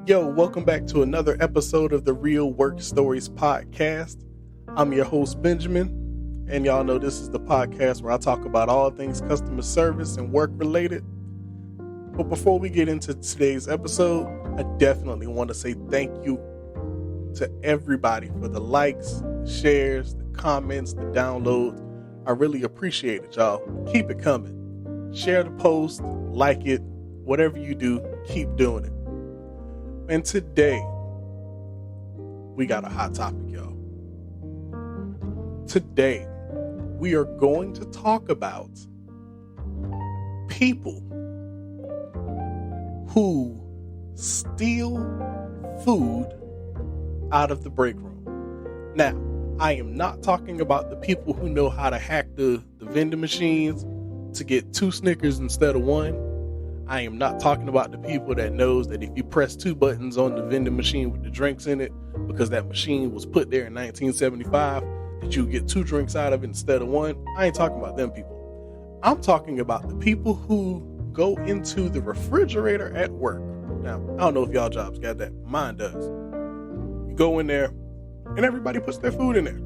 Yo, welcome back to another episode of the Real Work Stories podcast. I'm your host, Benjamin, and y'all know this is the podcast where I talk about all things customer service and work related. But before we get into today's episode, I definitely want to say thank you to everybody for the likes, the shares, the comments, the downloads. I really appreciate it, y'all. Keep it coming. Share the post, like it, whatever you do, keep doing it. And today, we got a hot topic, y'all. Today, we are going to talk about people who steal food out of the break room. Now, I am not talking about the people who know how to hack the vending machines to get 2 Snickers instead of 1. I am not talking about the people that knows that if you press 2 buttons on the vending machine with the drinks in it, because that machine was put there in 1975, that you get 2 drinks out of it instead of 1. I ain't talking about them people. I'm talking about the people who go into the refrigerator at work. Now, I don't know if y'all jobs got that. Mine does. You go in there and everybody puts their food in there.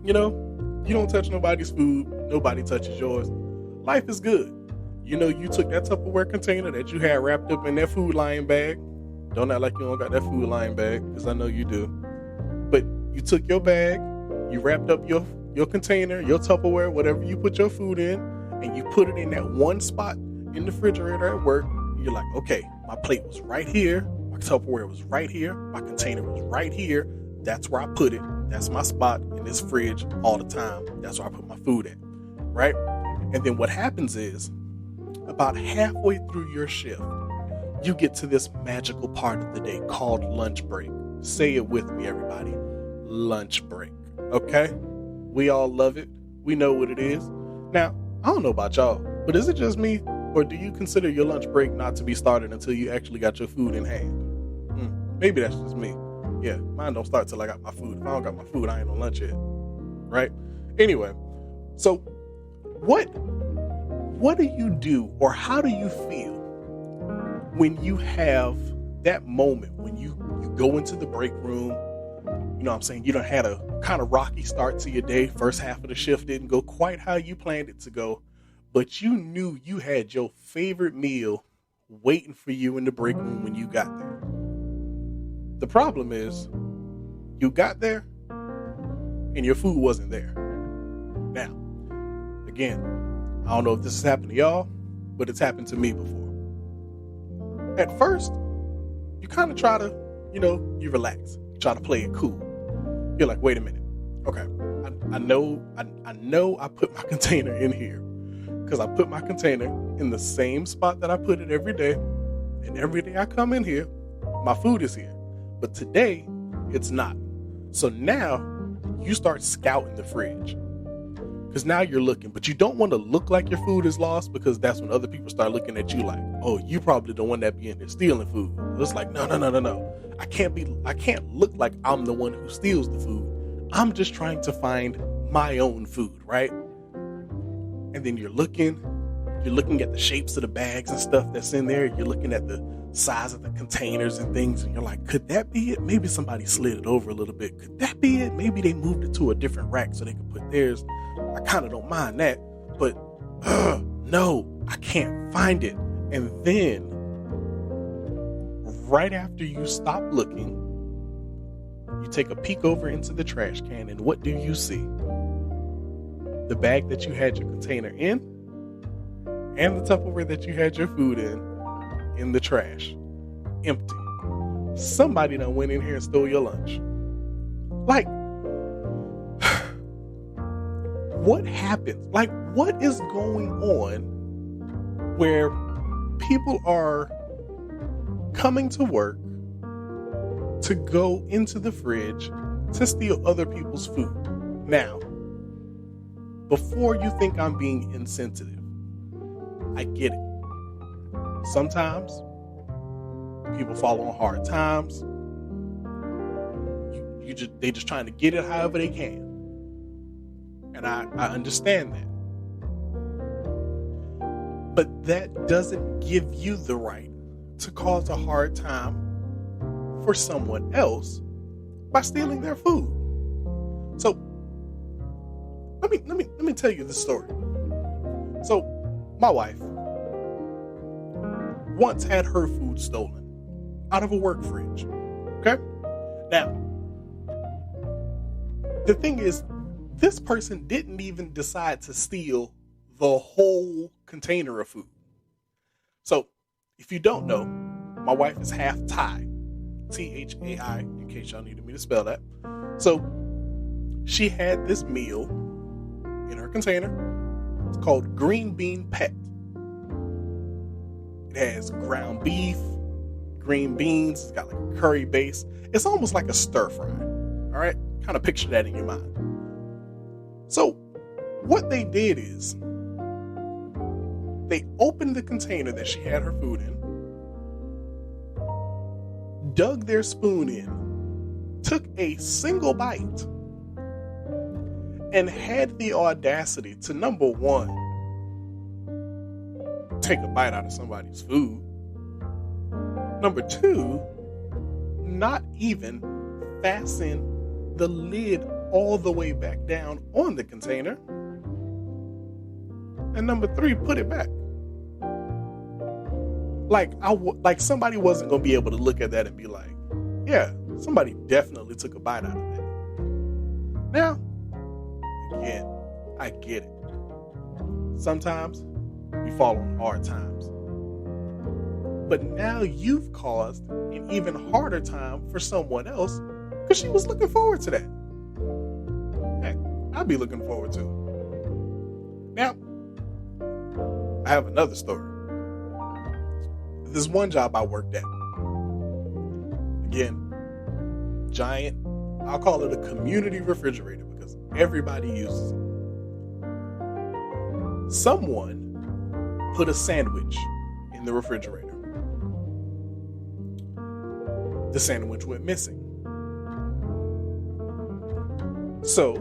You know, you don't touch nobody's food. Nobody touches yours. Life is good. You know, you took that Tupperware container that you had wrapped up in that Food Lion bag. Don't act like you don't got that Food Lion bag, because I know you do. But you took your bag, you wrapped up your container, your Tupperware, whatever you put your food in, and you put it in that one spot in the refrigerator at work. You're like, okay, my plate was right here, my Tupperware was right here, my container was right here. That's where I put it. That's my spot in this fridge all the time. That's where I put my food at, right? And then what happens is, about halfway through your shift, you get to this magical part of the day called lunch break. Say it with me, everybody. Lunch break. Okay? We all love it. We know what it is. Now, I don't know about y'all, but is it just me, or do you consider your lunch break not to be started until you actually got your food in hand? Maybe that's just me. Yeah, mine don't start till I got my food. If I don't got my food, I ain't on lunch yet. Right? Anyway, so what do you do, or how do you feel when you have that moment when you go into the break room? You know what I'm saying? You done had a kind of rocky start to your day. First half of the shift didn't go quite how you planned it to go, but you knew you had your favorite meal waiting for you in the break room when you got there. The problem is, you got there and your food wasn't there. Now, again, I don't know if this has happened to y'all, but it's happened to me before. At first, you kind of try to, you relax. You try to play it cool. You're like, wait a minute. Okay, I know I put my container in here, because I put my container in the same spot that I put it every day. And every day I come in here, my food is here. But today, it's not. So now, you start scouting the fridge. Because now you're looking, but you don't want to look like your food is lost, because that's when other people start looking at you like, oh, you probably the one that be in there stealing food. It's like, no. I can't look like I'm the one who steals the food. I'm just trying to find my own food, right? And then you're looking at the shapes of the bags and stuff that's in there. You're looking at the size of the containers and things, and you're like, could that be it? Maybe somebody slid it over a little bit. Could that be it? Maybe they moved it to a different rack so they could put theirs. I kind of don't mind that, but no, I can't find it. And then, right after you stop looking, you take a peek over into the trash can, and what do you see? The bag that you had your container in, and the Tupperware that you had your food in the trash, empty. Somebody done went in here and stole your lunch. Like, what happens? Like, what is going on where people are coming to work to go into the fridge to steal other people's food? Now, before you think I'm being insensitive, I get it. Sometimes people fall on hard times. They just trying to get it however they can. And I understand that. But that doesn't give you the right to cause a hard time for someone else by stealing their food. So let me tell you the story. So my wife once had her food stolen out of a work fridge. Okay? Now, the thing is, this person didn't even decide to steal the whole container of food. So, if you don't know, my wife is half Thai. Thai, in case y'all needed me to spell that. So, she had this meal in her container. It's called green bean pet. It has ground beef, green beans. It's got like a curry base. It's almost like a stir fry. All right? Kind of picture that in your mind. So, what they did is they opened the container that she had her food in, dug their spoon in, took a single bite, and had the audacity to, number one, take a bite out of somebody's food. Number two, not even fasten the lid all the way back down on the container. And number three, put it back. Like somebody wasn't going to be able to look at that and be like, yeah, somebody definitely took a bite out of that. Now, again, I get it. Sometimes we fall on hard times. But now you've caused an even harder time for someone else because she was looking forward to that. Heck, I'll be looking forward to it. Now, I have another story. This one job I worked at. Again, giant, I'll call it a community refrigerator because everybody uses it. Someone put a sandwich in the refrigerator. The sandwich went missing. So,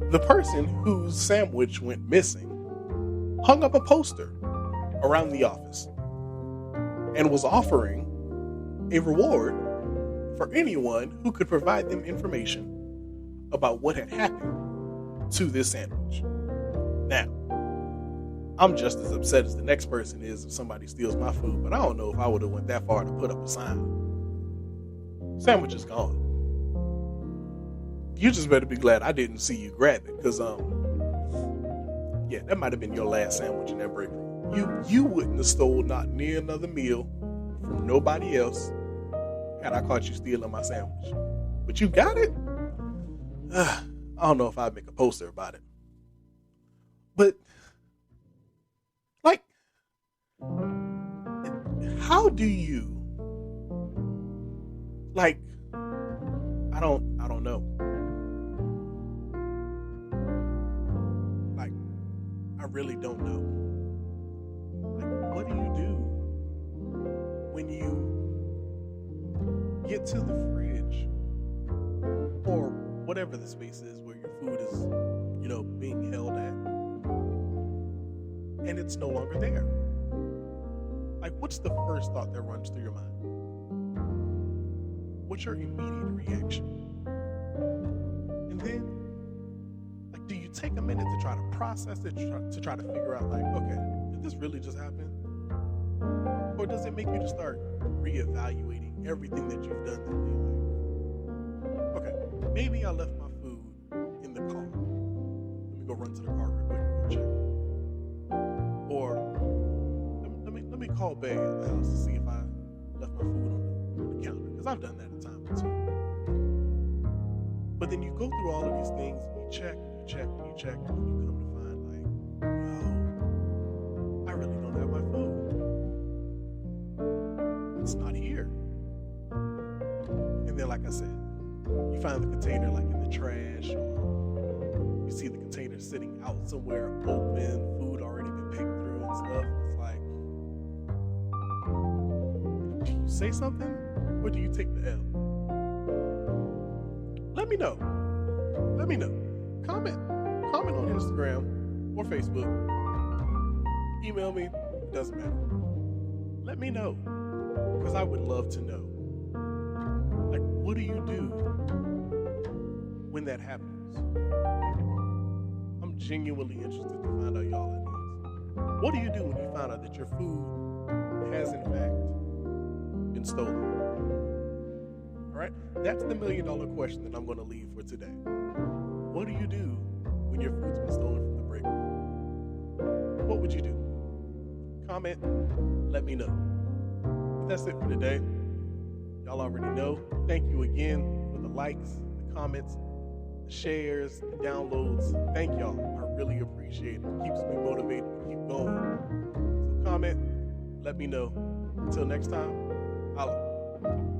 the person whose sandwich went missing hung up a poster around the office and was offering a reward for anyone who could provide them information about what had happened to this sandwich. Now, I'm just as upset as the next person is if somebody steals my food, but I don't know if I would have went that far to put up a sign. Sandwich is gone. You just better be glad I didn't see you grab it, because yeah, that might have been your last sandwich in that break room. You wouldn't have stole not near another meal from nobody else had I caught you stealing my sandwich. But you got it? I don't know if I'd make a poster about it. But, like, how do you, like, I don't know. Like, I really don't know. Like, what do you do when you get to the fridge or whatever the space is where your food is, being held at, and it's no longer there? Like, what's the first thought that runs through your mind? What's your immediate reaction? And then, like, do you take a minute to try to process it, to try to figure out, like, okay, did this really just happen? Or does it make you just start reevaluating everything that you've done that day? Like, okay, maybe I left my food in the car. Let me go run to the car real quick and check. Or let me call Bay at the house to see if I left my food on the counter, because I've done that a time or two. But then you go through all of these things, and you check, and you check, and you check, and you come to find, like, no, I really don't have my food. It's not here. And then, like I said, you find the container, like, in the trash, or you see the container sitting out somewhere open, food already been picked through and stuff. It's like, do you say something, or do you take the L? Let me know. Comment on Instagram or Facebook. Email me. It doesn't matter. Let me know, because I would love to know what do you do when that happens? I'm genuinely interested to find out y'all ideas. What do you do when you find out that your food has in fact been stolen? All right, that's the $1 million question that I'm going to leave for today. What do you do when your food's been stolen from the break room? What would you do? Comment, let me know. But that's it for today. Y'all already know. Thank you again for the likes, the comments, the shares, the downloads. Thank y'all. I really appreciate it. It keeps me motivated to keep going. So comment, let me know. Until next time, holla.